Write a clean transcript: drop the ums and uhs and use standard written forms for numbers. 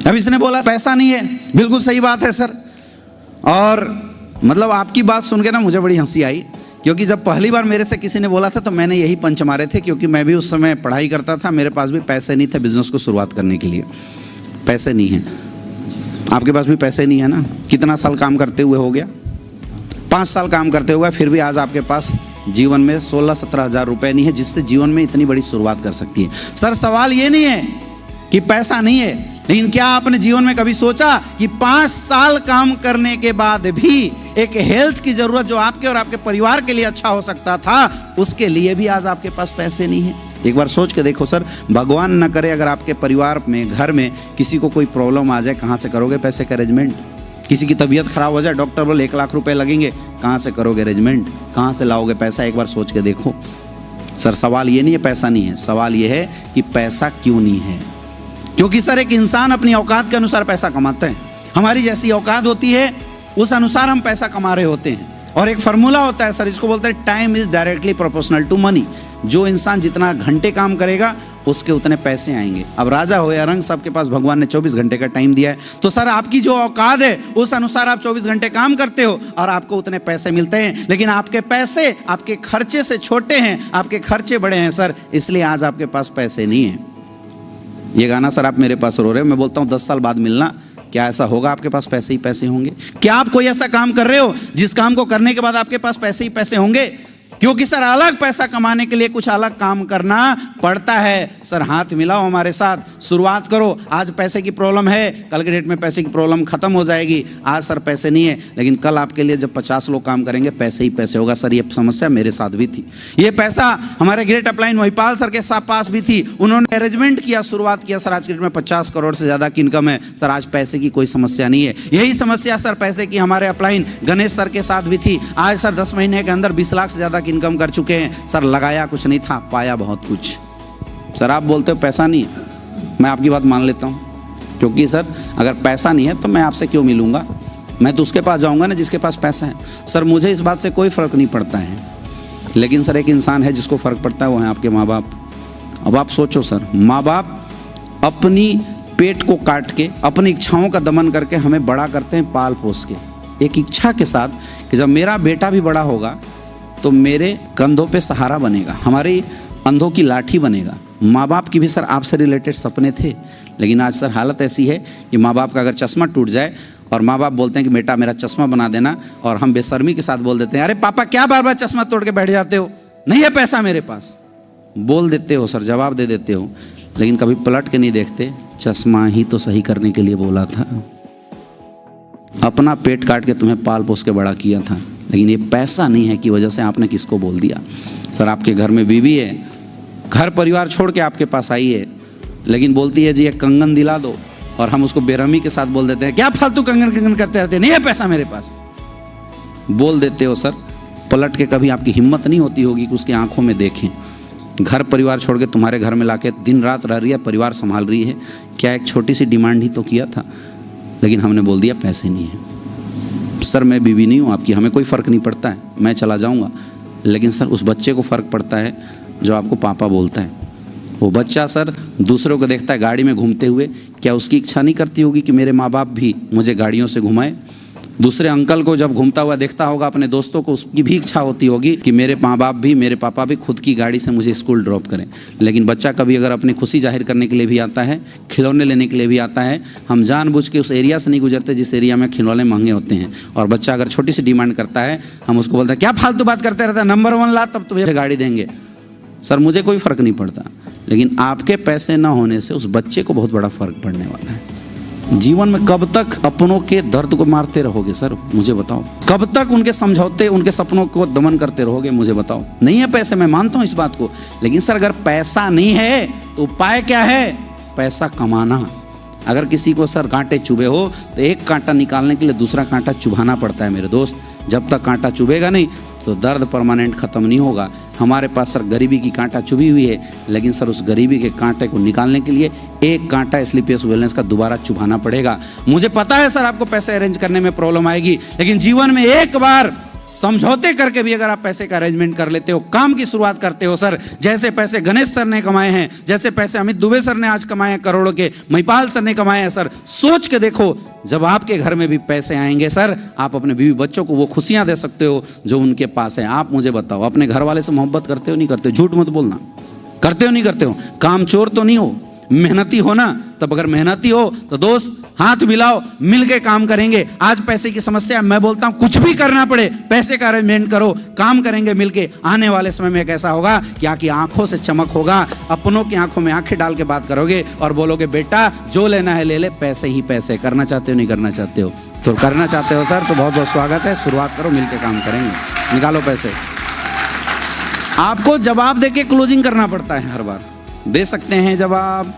अब इसने बोला पैसा नहीं है, बिल्कुल सही बात है सर। और मतलब आपकी बात सुन के ना मुझे बड़ी हंसी आई, क्योंकि जब पहली बार मेरे से किसी ने बोला था तो मैंने यही पंच मारे थे, क्योंकि मैं भी उस समय पढ़ाई करता था, मेरे पास भी पैसे नहीं थे बिजनेस को शुरुआत करने के लिए। पैसे नहीं है, आपके पास भी पैसे नहीं है ना। कितना साल काम करते हुए हो गया? 5 साल काम करते हुए, फिर भी आज आपके पास जीवन में 16-17 हज़ार रुपये नहीं है जिससे जीवन में इतनी बड़ी शुरुआत कर सकती है। सर सवाल ये नहीं है कि पैसा नहीं है, लेकिन क्या आपने जीवन में कभी सोचा कि 5 साल काम करने के बाद भी एक हेल्थ की जरूरत जो आपके और आपके परिवार के लिए अच्छा हो सकता था, उसके लिए भी आज आपके पास पैसे नहीं है? एक बार सोच के देखो सर, भगवान न करे अगर आपके परिवार में, घर में किसी को कोई प्रॉब्लम आ जाए, कहाँ से करोगे पैसे का अरेंजमेंट? किसी की तबीयत खराब हो जाए, डॉक्टर बोले 1 लाख रुपए लगेंगे, कहाँ से करोगे अरेंजमेंट? कहाँ से लाओगे पैसा? एक बार सोच के देखो सर। सवाल ये नहीं है पैसा नहीं है, सवाल ये है कि पैसा क्यों नहीं है। क्योंकि सर एक इंसान अपनी औकात के अनुसार पैसा कमाता है। हमारी जैसी औकात होती है उस अनुसार हम पैसा कमा रहे होते हैं। और एक फार्मूला होता है सर, इसको बोलते हैं time is directly proportional to money. जो इंसान जितना घंटे काम करेगा उसके उतने पैसे आएंगे। अब राजा हो या रंग, सबके पास भगवान ने 24 घंटे का टाइम दिया है। तो सर आपकी जो औकात है उस अनुसार आप 24 घंटे काम करते हो और आपको उतने पैसे मिलते हैं। लेकिन आपके पैसे आपके खर्चे से छोटे हैं, आपके खर्चे बड़े हैं सर, इसलिए आज आपके पास पैसे नहीं है। ये गाना सर आप मेरे पास रो रहे हो, मैं बोलता हूँ 10 साल बाद मिलना, क्या ऐसा होगा आपके पास पैसे ही पैसे होंगे? क्या आप कोई ऐसा काम कर रहे हो जिस काम को करने के बाद आपके पास पैसे ही पैसे होंगे? क्योंकि सर अलग पैसा कमाने के लिए कुछ अलग काम करना पड़ता है। सर हाथ मिलाओ हमारे साथ, शुरुआत करो। आज पैसे की प्रॉब्लम है, कल के डेट में पैसे की प्रॉब्लम खत्म हो जाएगी। आज सर पैसे नहीं है, लेकिन कल आपके लिए जब 50 लोग काम करेंगे पैसे ही पैसे होगा। सर ये समस्या मेरे साथ भी थी। ये पैसा हमारे ग्रेट अपलाइन महिपाल सर के पास भी थी, उन्होंने अरेंजमेंट किया, शुरुआत किया। सर आज के डेट में 50 करोड़ से ज़्यादा की इनकम है। सर आज पैसे की कोई समस्या नहीं है। यही समस्या सर पैसे की हमारे अपलाइन गणेश सर के साथ भी थी। आज सर 10 महीने के अंदर 20 लाख से ज़्यादा इनकम कर चुके हैं। सर लगाया कुछ नहीं था, पाया बहुत कुछ। सर आप बोलते हो पैसा नहीं है, मैं आपकी बात मान लेता हूँ, क्योंकि सर अगर पैसा नहीं है तो मैं आपसे क्यों मिलूंगा? मैं तो उसके पास जाऊंगा ना जिसके पास पैसा है। सर मुझे इस बात से कोई फ़र्क नहीं पड़ता है, लेकिन सर एक इंसान है जिसको फ़र्क पड़ता है, वो है आपके माँ बाप। अब आप सोचो सर, माँ बाप अपनी पेट को काट के, अपनी इच्छाओं का दमन करके हमें बड़ा करते हैं, पाल पोस के, एक इच्छा के साथ कि जब मेरा बेटा भी बड़ा होगा तो मेरे कंधों पे सहारा बनेगा, हमारी अंधों की लाठी बनेगा। माँ बाप की भी सर आपसे रिलेटेड सपने थे, लेकिन आज सर हालत ऐसी है कि माँ बाप का अगर चश्मा टूट जाए और माँ बाप बोलते हैं कि बेटा मेरा चश्मा बना देना, और हम बेशर्मी के साथ बोल देते हैं अरे पापा क्या बार बार चश्मा तोड़ के बैठ जाते हो, नहीं है पैसा मेरे पास। बोल देते हो सर, जवाब दे देते हो, लेकिन कभी पलट के नहीं देखते, चश्मा ही तो सही करने के लिए बोला था, अपना पेट काट के तुम्हें पाल पोस के बड़ा किया था, लेकिन ये पैसा नहीं है की वजह से आपने किसको बोल दिया। सर आपके घर में बीवी है, घर परिवार छोड़ के आपके पास आई है, लेकिन बोलती है जी एक कंगन दिला दो, और हम उसको बेरहमी के साथ बोल देते हैं क्या फालतू कंगन कंगन करते रहते, नहीं है पैसा मेरे पास। बोल देते हो सर, पलट के कभी आपकी हिम्मत नहीं होती होगी कि उसकी आंखों में देखें। घर परिवार छोड़ के तुम्हारे घर में लाके दिन रात रह रही है, परिवार संभाल रही है, क्या एक छोटी सी डिमांड ही तो किया था, लेकिन हमने बोल दिया पैसे नहीं है। सर मैं बीवी नहीं हूँ आपकी, हमें कोई फ़र्क नहीं पड़ता है, मैं चला जाऊँगा, लेकिन सर उस बच्चे को फ़र्क पड़ता है जो आपको पापा बोलता है। वो बच्चा सर दूसरों को देखता है गाड़ी में घूमते हुए, क्या उसकी इच्छा नहीं करती होगी कि मेरे माँ बाप भी मुझे गाड़ियों से घुमाए? दूसरे अंकल को जब घूमता हुआ देखता होगा अपने दोस्तों को, उसकी भी इच्छा होती होगी कि मेरे माँ बाप भी, मेरे पापा भी खुद की गाड़ी से मुझे स्कूल ड्रॉप करें। लेकिन बच्चा कभी अगर अपनी खुशी जाहिर करने के लिए भी आता है, खिलौने लेने के लिए भी आता है, हम जानबूझ के उस एरिया से नहीं गुजरते जिस एरिया में खिलौने महंगे होते हैं। और बच्चा अगर छोटी सी डिमांड करता है, हम उसको बोलते हैं क्या फालतू बात करते रहता है, नंबर 1 ला तब तुम्हें गाड़ी देंगे। सर मुझे कोई फ़र्क नहीं पड़ता, लेकिन आपके पैसे ना होने से उस बच्चे को बहुत बड़ा फ़र्क पड़ने वाला है। जीवन में कब तक अपनों के दर्द को मारते रहोगे सर, मुझे बताओ? कब तक उनके समझौते, उनके सपनों को दमन करते रहोगे, मुझे बताओ? नहीं है पैसे, मैं मानता हूँ इस बात को, लेकिन सर अगर पैसा नहीं है तो उपाय क्या है? पैसा कमाना। अगर किसी को सर कांटे चुभे हो तो एक कांटा निकालने के लिए दूसरा कांटा चुभाना पड़ता है मेरे दोस्त। जब तक कांटा चुभेगा नहीं तो दर्द परमानेंट ख़त्म नहीं होगा। हमारे पास सर गरीबी की कांटा चुभी हुई है, लेकिन सर उस गरीबी के कांटे को निकालने के लिए एक कांटा स्लीपियस वेलनेस का दोबारा चुभाना पड़ेगा। मुझे पता है सर आपको पैसे अरेंज करने में प्रॉब्लम आएगी, लेकिन जीवन में एक बार समझौते करके भी अगर आप पैसे का अरेंजमेंट कर लेते हो, काम की शुरुआत करते हो सर, जैसे पैसे गणेश सर ने कमाए हैं, जैसे पैसे अमित दुबे सर ने आज कमाए हैं करोड़ों के, महिपाल सर ने कमाए हैं सर, सोच के देखो जब आपके घर में भी पैसे आएंगे सर, आप अपने बीवी बच्चों को वो खुशियां दे सकते हो जो उनके पास है। आप मुझे बताओ, अपने घर वाले से मोहब्बत करते हो नहीं करते हो? झूठ मत बोलना, करते हो नहीं करते हो? काम चोर तो नहीं हो, मेहनती हो ना? तब अगर मेहनती हो तो दोस्त हाथ मिलाओ, मिलके काम करेंगे। आज पैसे की समस्या, मैं बोलता हूं कुछ भी करना पड़े पैसे का अरेंजमेंट करो, काम करेंगे मिलके। आने वाले समय में कैसा होगा कि आपकी आंखों से चमक होगा, अपनों की आंखों में आंखें डाल के बात करोगे और बोलोगे बेटा जो लेना है ले ले, पैसे ही पैसे। करना चाहते हो नहीं करना चाहते हो? तो करना चाहते हो सर तो बहुत बहुत स्वागत है, शुरुआत करो, मिलके काम करेंगे, निकालो पैसे। आपको जवाब देके क्लोजिंग करना पड़ता है हर बार, दे सकते हैं जवाब,